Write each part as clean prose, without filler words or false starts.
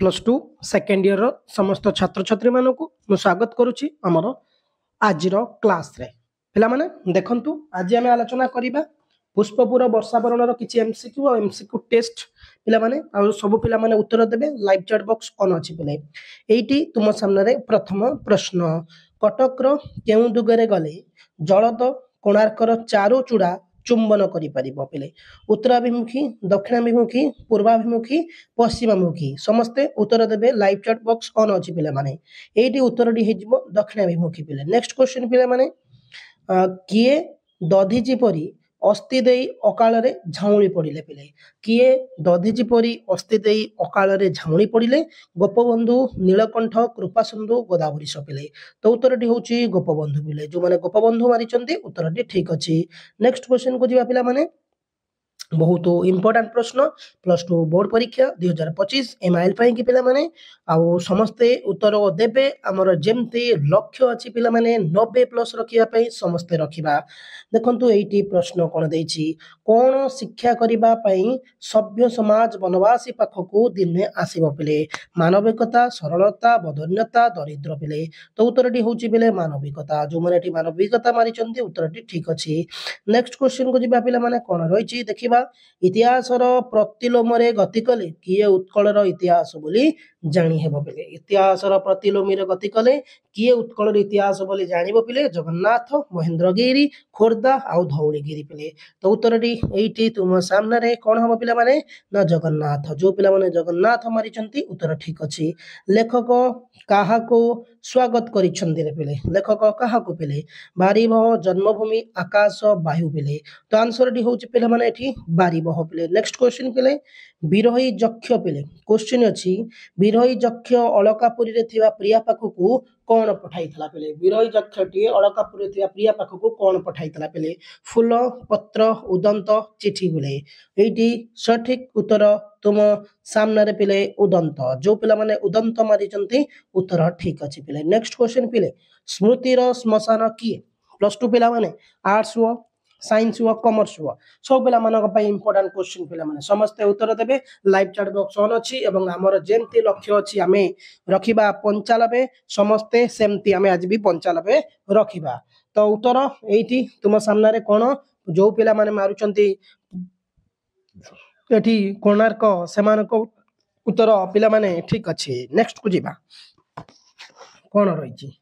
Plus two second year समस्त छात्र छात्री मानक स्वागत करुच्ची आमर आज क्लास रे पिला माने देखंतु आज आम आलोचना करिबा पुष्पपुर वर्षावरण किसी एमसीक्यू और एमसीक्यू टेस्ट पिला माने आ सब पिला माने उत्तर देबे लाइव चैट बॉक्स ऑन अछि पिले एइटी तुम सामने प्रथम प्रश्न कटक रो केउ दुगरे गले जलद कोणार्कर चारो चूड़ा चुंबन करि परिबो पिले उत्तराभिमुखी दक्षिणाभिमुखी पूर्वाभिमुखी पश्चिमाभिमुखी समस्ते उत्तर देबे लाइव चैट बॉक्स ऑन अछि पिले माने एइटी उत्तरटी हेजिबो दक्षिणाभिमुखी पिले नेक्स्ट क्वेश्चन पिले माने किए दधिची परी अस्थि देई अकाଳରେ ଝାଉଁଳି ପଡ଼ିଲେ ପିଲେ କିଏ ଦଧିଚି ପରି ଅସ୍ଥି ଦେଇ ଅକାଳରେ ଝାଉଁଳି ପଡ଼ିଲେ ଗୋପବନ୍ଧୁ ନୀଳକଣ୍ଠ କୃପାସିନ୍ଧୁ ଗୋଦାବରୀଶ ପିଲେ ତ ଉତ୍ତରଟି ହେଉଛି ଗୋପବନ୍ଧୁ ପିଲେ ଯେଉଁମାନେ ଗୋପବନ୍ଧୁ ମାରିଛନ୍ତି ଉତ୍ତରଟି ଠିକ ଅଛି ନେକ୍ସଟ କ୍ୱେଶ୍ଚନକୁ ଯିବା ପିଲାମାନେ बहुत इंपोर्टेंट प्रश्न प्लस टू बोर्ड परीक्षा 2025 एमआईएल पाई कि पिला माने आउ समस्ते उत्तर देबे हमर जेमती लक्ष्य अछि पिला माने 90 प्लस रखिया पई समस्ते रखिबा देखंतु एइटी प्रश्न कोन देछि कोन शिक्षा करिबा पई सभ्य समाज वनवासी पाखकु दिने आसीबो पिले मानविकता सरलता बदन्यता दरिद्र पिले तो उत्तरटी होछि पिले मानविकता जो मानेटी मानविकता मारिचंती उत्तरटी ठीक अछि नेक्स्ट क्वेश्चन को जिबा पिला माने कोन रहिछि देखिबा इतिहासर प्रतिलोमरे गति कले किए उत्कलर इतिहास बोली जानी हेबो पिले इतिहासर प्रतिलोमीरे गति कले किए उत्कलर इतिहास बोली जानिबो पिले जगन्नाथ महेंद्रगिरी खोर्धा आउ धौलीगिरी पिले तो उत्तरटी एइटी तुम सामने रे कोन हबो पिला माने ना जगन्नाथ जो पिला माने जगन्नाथ मारिचंती उत्तर ठीक अछि लेखक काहाको स्वागत करिछंती रे पिले लेखक काहाको पिले बारिभह जन्मभूमि आकाश वायु पिले तो आंसर डी होछि पिला माने एठी बारिभह पिले नेक्स्ट क्वेश्चन पिले विरही जक्ष पिले क्वेश्चन अछि विरही जक्ष अलकापुरी रे थिबा प्रिया पाखकु कोन पठाइतला पिले विरही जक्षटी अलकापुरी रे थिबा प्रिया पाखकु कोन पठाइतला पिले फूल पत्र उदंत चिठी पिले एइटी सठिक उत्तर तुम सामने रे पिले उदंत जो पिला माने उदंत मारिचंती उत्तर ठीक अछि पिले नेक्स्ट क्वेश्चन पिले स्मृतिर श्मशान किए प्लस टू पिला माने आर्ट्स हो साइंस हुआ कॉमर्स हुआ सब पिला मानक पई इंपोर्टेंट क्वेश्चन पिला माने समस्त उत्तर देबे लाइव चैट बॉक्स ऑन अछि एवं हमर जेमती लक्ष्य अछि हमें रखिबा 95 समस्त सेमती हमें आज भी 95 रखिबा तो उत्तर एइटी तुम सामने रे कोन जो पिला माने मारुचंती एठी कोणार्क सेमानक उत्तर पिला माने ठीक अछि नेक्स्ट को जिबा कोन रहिछि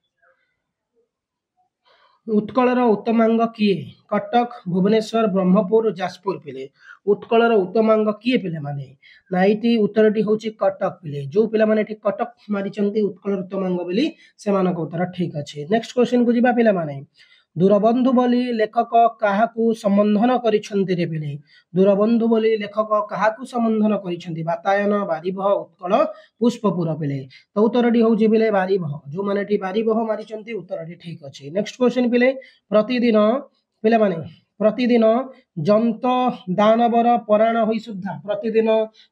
उत्कलर उत्तमांग किए कटक भुवनेश्वर ब्रह्मपुर जाजपुर पिले उत्कलर उत्तमांग किए पिले माने नाइटी उत्तरटी होछि कटक पिले जो पिला माने ठीक कटक मारिचंती उत्कलर उत्तमांग बोली सेमानक उत्तर ठीक अछि नेक्स्ट क्वेश्चन को जिबा पिला माने दूरबंधु बोली लेखक काहाकू संबोधन करिछंती रे पिले दूरबंधु बोली लेखक काहाकू संबोधन करिछंती वातायन बारिभह उत्कल पुष्पपुर पिले तो उत्तरटी होछि पिले बारिभह जो मानेटी बारिभह मारिचंती उत्तरटी ठीक अछि नेक्स्ट क्वेश्चन पिले प्रतिदिन पिले माने प्रतिदिन जंत दानवर पराण होई सुद्धा प्रतिदिन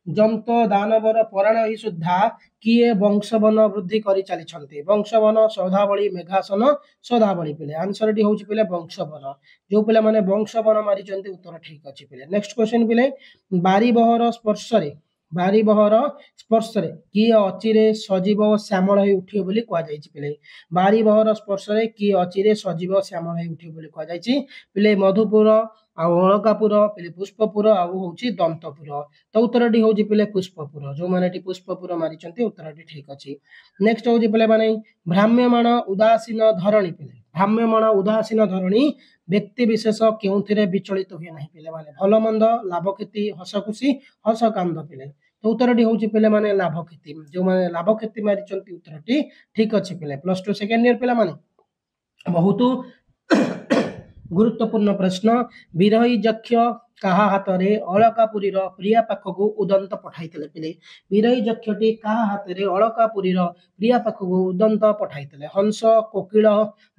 जंत दानवर पराण होई सुद्धा किए वंशवन वृद्धि करि चलिछंती वंशवन सौधावळी मेघासन सौधावळी पिले आंसर डी होछि पिले वंशवन जो पिले माने वंशवन मारिचंती उत्तर ठीक अछि पिले नेक्स्ट क्वेश्चन पिले बारिबहर स्पर्शरे किए अचिरे सजीव श्यामल होई उठियो बोली कहा जायछि पिले बारिबहर स्पर्शरे किए अचिरे सजीव श्यामल होई उठियो बोली कहा जायछि पिले मधुपुर आ अलकापुर पिले पुष्पपुर आ होछि दंतपुर तो उत्तरटी होछि पिले पुष्पपुर जो मानेटी पुष्पपुर मारिचंती उत्तरटी ठीक अछि नेक्स्ट होछि पिले माने भ्राम्यमाण उदासीन धरणी पिले भ्राम्यमाण उदासीन धरणी व्यक्ति विशेष केउथिरे विचलित हुए नाही पिले माने भलो मंद लाभ क्षति हस खुशी हस कांद पिले तो उत्तरटी होछि पिले माने लाभ क्षति जो माने लाभ क्षति मारिचंती उत्तरटी ठीक अछि पिले प्लस टू सेकेंड ईयर पिला माने बहुत गुरुत्वपूर्ण प्रश्न विरही जक्ष काहा हातरे अलकापुरी रो प्रिया पाखकु उदंत पठाइतले पिले विरही जक्षटी काहा हातरे अलकापुरी रो प्रिया पाखकु उदंत पठाइतले हंस कोकिल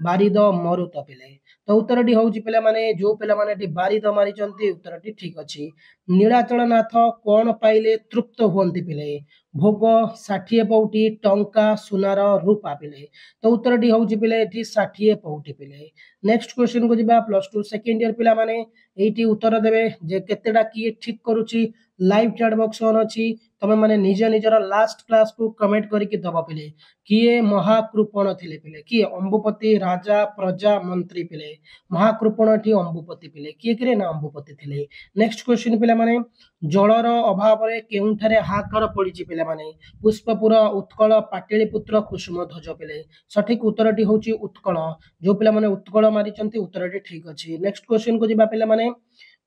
बारिद मरुत पिले तो उत्तरटी होछि पिला माने जो पिला माने बारिद मारिचंती उत्तरटी ठीक अछि नीलाचल नाथ कोन पाइले तृप्त हुअंती पिले भोग 60 पौटी टंका सुनार रूपा पिले तो उत्तरटी होछि पिले एठी 60 पौटी पिले नेक्स्ट क्वेश्चन को जिबा प्लस टू सेकेंड ईयर पिला माने एठी उत्तर देबे जे केतेडा की ठीक करूची लाइव चैट बॉक्स ऑन अछि तमे माने निज निजर लास्ट क्लास को कमेंट करके दबा पिले किए महाकृपण थिले पिले किए अंबुपति राजा प्रजा मंत्री पिले महाकृपण ठी अंबुपति पिले किए करे ना अंबुपति थिले। नेक्स्ट क्वेश्चन पिला माने जलर अभाव रे केउठारे हाकर पडिछि पिला माने पुष्पपुर उत्कल पाटलिपुत्र कुसुम ध्वज पिले सठिक उत्तरटी होची उत्कल जो पिला माने उत्कल मारिचंती उत्तरटी ठीक अछि। नेक्स्ट क्वेश्चन को जिबा पिला माने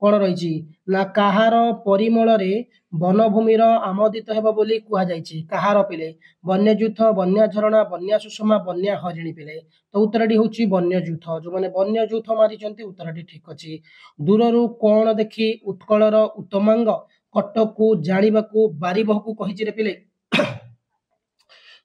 कोन रहिछि ना काहार परिमल रे वनभूमिर आमोदित हेबो बोली कुहा जायछि काहार पिले वन्यजूथ वन्य झरणा वन्य सुषमा वन्य हरिणी पिले तो उत्तरटी होची वन्यजूथ जो माने वन्यजूथ मारिचंती उत्तरटी ठीक अछि। दूररु कोन देखि उत्कलर उत्तमांग कटकु जानिबाकू बारिबहकू कहिछि रे पिले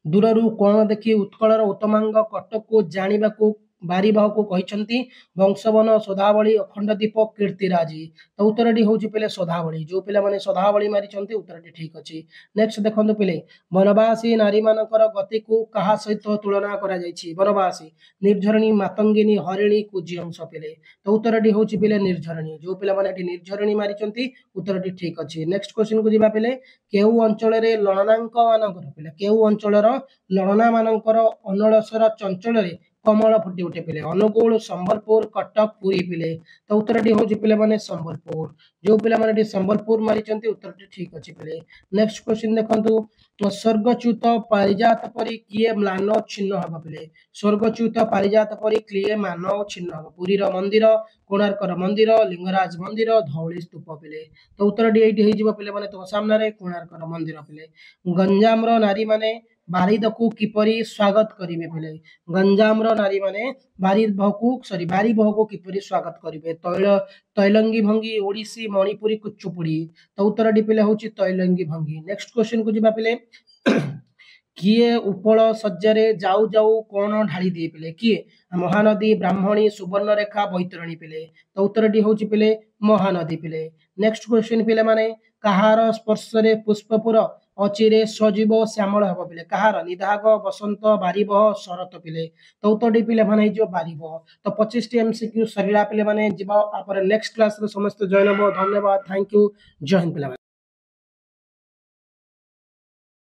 दूररु कोन देखि उत्कलर उत्तमांग कटकु जानिबाकू बारिबहकू कहिसंती वंशवन सदावली अखंड दीप कीर्तिराजी तो उत्तरटी होची पिले सदावली जो पिला माने सदावली मारिचंती उत्तरटी ठीक अछि। नेक्स्ट देखंतु पिले वनवासी नारी मानकर गति को कहा सहित तुलना करा जायछि वनवासी निर्झरणी मातंगिनी हरिणी कुजी अंश पिले तो उत्तरटी होची पिले निर्झरणी जो पिला माने एठी निर्झरणी मारिचंती उत्तरटी ठीक अछि। नेक्स्ट क्वेश्चन को जिबा पिले केउ अंचल रे ललनांक मानकर पिले केउ अंचलर ललना मानकर अनळसर चंचल रे कमल फुटी उठे पिले अनुगुल संबलपुर कटक पुरी पिले तो उत्तरटी होची पिले माने संबलपुर जो पिला माने संबलपुर मारिचंती उत्तरटी ठीक अछि पिले। नेक्स्ट क्वेश्चन देखंतु स्वर्गच्युत पारिजात परि किए म्लान छिन्न हबा पिले स्वर्गच्युत पारिजात परि किए मान छिन्न हबा पुरी रो मंदिर कोणार्कर मंदिर लिंगराज मंदिर धौली स्तूप पिले तो उत्तरटी एठी हे जिवो पिले माने तो सामने रे कोणार्कर मंदिर पिले। गंजाम रो नारी माने बारिदकू किपरि स्वागत करिवे पिले गंजाम रो नारी माने बारिबहकू किपरि स्वागत करिवे तैलंगी भंगी ओडिसी मणिपुरी कुचुपुड़ी तो उत्तरटी पिले होची तैलंगी भंगी। नेक्स्ट क्वेश्चन को जिबा पिले किए उपल सज्जारे जाऊ जाऊ कोण ढाली दिए पिले किए महानदी ब्राह्मणी सुवर्णरेखा बैतरणी पिले तो उत्तरटी होची पिले महानदी पिले। नेक्स्ट क्वेश्चन पिले माने कहार स्पर्शरे पुष्पपुर अचिरे सजीव श्यामल हब पिले कहार निदाग बसंत बारिबह शरत पिले तो उत्तरटी पिले माने जो बारिबह तो 25 टी एमसीक्यू सरिला पिले माने जिबा आपरे नेक्स्ट क्लास रे समस्त जॉइन हबो। धन्यवाद थैंक यू जय हिंद पिले।